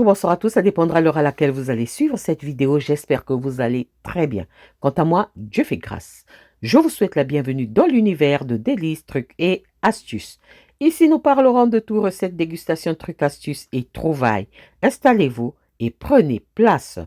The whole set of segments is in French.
Bonjour, bonsoir à tous, ça dépendra de l'heure à laquelle vous allez suivre cette vidéo. J'espère que vous allez très bien. Quant à moi, Dieu fait grâce. Je vous souhaite la bienvenue dans l'univers de délices, trucs et astuces. Ici, nous parlerons de tout, recettes, dégustations, trucs, astuces et trouvailles. Installez-vous et prenez place.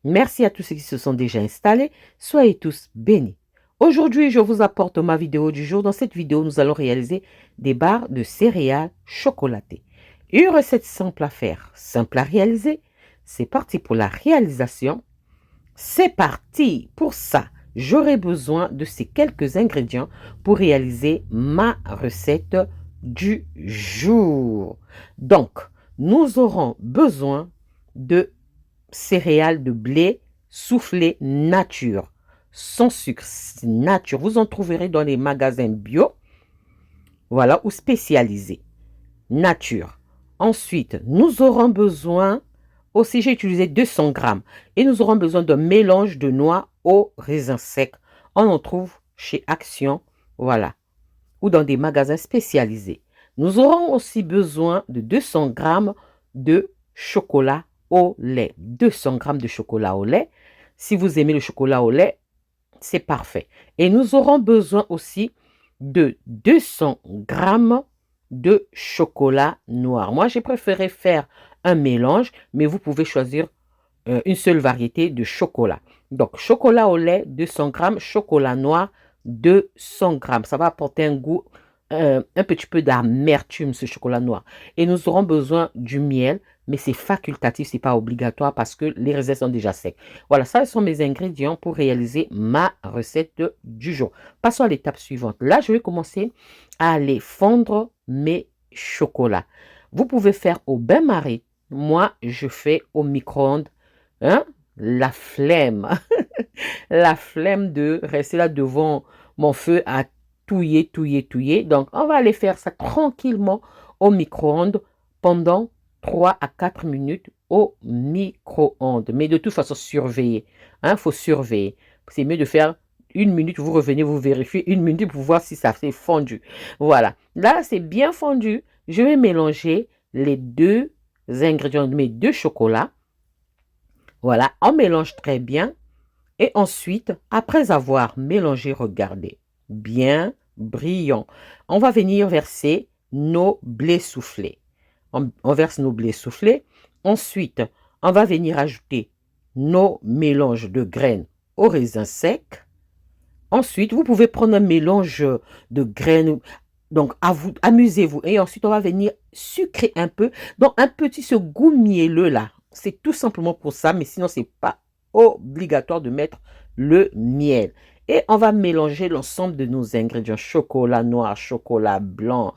Merci à tous ceux qui se sont déjà installés. Soyez tous bénis. Aujourd'hui, je vous apporte ma vidéo du jour. Dans cette vidéo, nous allons réaliser des barres de céréales chocolatées. Une recette simple à faire, simple à réaliser. C'est parti pour la réalisation. C'est parti pour ça. J'aurai besoin de ces quelques ingrédients pour réaliser ma recette du jour. Donc, nous aurons besoin de céréales de blé soufflé nature, sans sucre, nature. Vous en trouverez dans les magasins bio, voilà, ou spécialisés, nature. Ensuite, nous aurons besoin, aussi j'ai utilisé 200 grammes, et nous aurons besoin d'un mélange de noix au raisin sec. On en trouve chez Action, voilà, ou dans des magasins spécialisés. Nous aurons aussi besoin de 200 grammes de chocolat au lait. 200 grammes de chocolat au lait. Si vous aimez le chocolat au lait, c'est parfait. Et nous aurons besoin aussi de 200 grammes de chocolat noir. Moi, j'ai préféré faire un mélange, mais vous pouvez choisir une seule variété de chocolat. Donc, chocolat au lait, 200 grammes, chocolat noir, 200 grammes. Ça va apporter un goût, un petit peu d'amertume, ce chocolat noir. Et nous aurons besoin du miel, mais c'est facultatif, ce n'est pas obligatoire parce que les raisins sont déjà secs. Voilà, ça sont mes ingrédients pour réaliser ma recette du jour. Passons à l'étape suivante. Là, je vais commencer à aller fondre mes chocolats. Vous pouvez faire au bain-marie. Moi, je fais au micro-ondes. Hein? La flemme. La flemme de rester là devant mon feu à touiller. Donc, on va aller faire ça tranquillement au micro-ondes pendant 3 à 4 minutes au micro-ondes. Mais de toute façon, surveillez. Il faut surveiller. C'est mieux de faire 1 minute, vous revenez, vous vérifiez 1 minute pour voir si ça s'est fondu. Voilà. Là, c'est bien fondu. Je vais mélanger les deux ingrédients de mes deux chocolats. Voilà, on mélange très bien. Et ensuite, après avoir mélangé, regardez, bien brillant, on va venir verser nos blés soufflés. On verse nos blés soufflés. Ensuite, on va venir ajouter nos mélanges de graines au raisin sec. Ensuite, vous pouvez prendre un mélange de graines. Donc, amusez-vous. Et ensuite, on va venir sucrer un peu. Donc, un petit ce goût mielleux là. C'est tout simplement pour ça. Mais sinon, ce n'est pas obligatoire de mettre le miel. Et on va mélanger l'ensemble de nos ingrédients. Chocolat noir, chocolat blanc,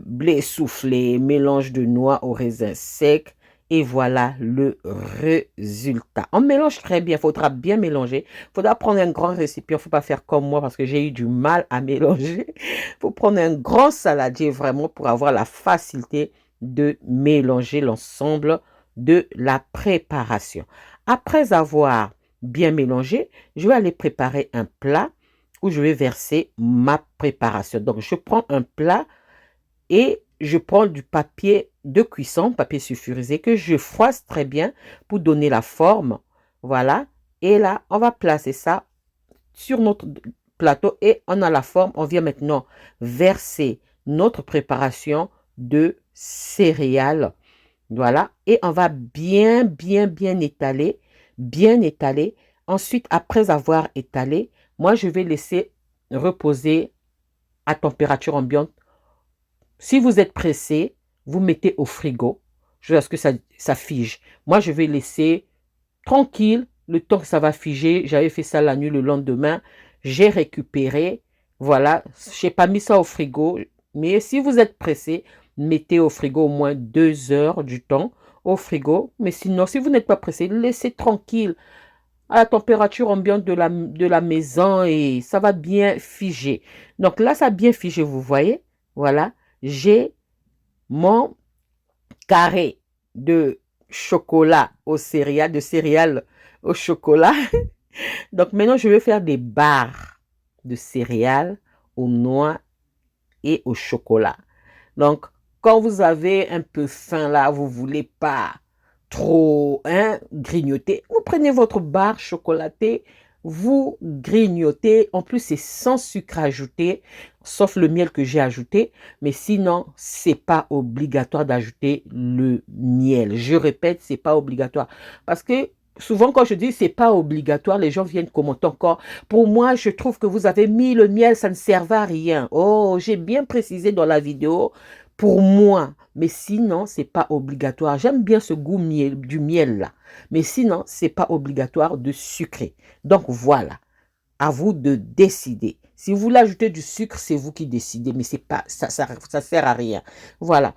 blé soufflé, mélange de noix au raisin sec. Et voilà le résultat. On mélange très bien. Il faudra bien mélanger. Il faudra prendre un grand récipient. Il ne faut pas faire comme moi parce que j'ai eu du mal à mélanger. Il faut prendre un grand saladier vraiment pour avoir la facilité de mélanger l'ensemble de la préparation. Après avoir bien mélangé, je vais aller préparer un plat où je vais verser ma préparation. Donc, je prends un plat et je prends du papier de cuisson, papier sulfurisé, que je froisse très bien pour donner la forme. Voilà. Et là, on va placer ça sur notre plateau et on a la forme. On vient maintenant verser notre préparation de céréales. Voilà. Et on va bien étaler. Bien étaler. Ensuite, après avoir étalé, moi, je vais laisser reposer à température ambiante. Si vous êtes pressé, vous mettez au frigo jusqu'à ce que ça fige. Moi, je vais laisser tranquille le temps que ça va figer. J'avais fait ça la nuit, le lendemain. J'ai récupéré. Voilà, je n'ai pas mis ça au frigo. Mais si vous êtes pressé, mettez au frigo au moins 2 heures du temps au frigo. Mais sinon, si vous n'êtes pas pressé, laissez tranquille à la température ambiante de la maison et ça va bien figer. Donc là, ça a bien figé, vous voyez. Voilà, j'ai mon carré de chocolat aux céréales, de céréales au chocolat. Donc maintenant, je vais faire des barres de céréales aux noix et au chocolat. Donc, quand vous avez un peu faim là, vous ne voulez pas trop grignoter, vous prenez votre barre chocolatée, vous grignotez. En plus, c'est sans sucre ajouté, sauf le miel que j'ai ajouté. Mais sinon, c'est pas obligatoire d'ajouter le miel. Je répète, c'est pas obligatoire. Parce que souvent, quand je dis c'est pas obligatoire, les gens viennent commenter encore. Pour moi, je trouve que vous avez mis le miel, ça ne sert à rien. Oh, j'ai bien précisé dans la vidéo, pour moi. Mais sinon, c'est pas obligatoire. J'aime bien ce goût du miel là. Mais sinon, c'est pas obligatoire de sucrer. Donc voilà, à vous de décider. Si vous voulez ajouter du sucre, c'est vous qui décidez, mais c'est pas ça sert à rien. Voilà.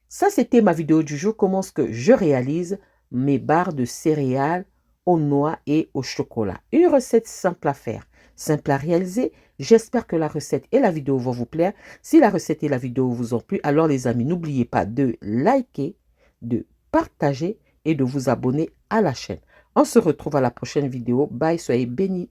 Ça, c'était ma vidéo du jour. Comment est-ce que je réalise mes barres de céréales aux noix et au chocolat. Une recette simple à faire, simple à réaliser. J'espère que la recette et la vidéo vont vous plaire. Si la recette et la vidéo vous ont plu, alors les amis, n'oubliez pas de liker, de partager et de vous abonner à la chaîne. On se retrouve à la prochaine vidéo. Bye, soyez bénis.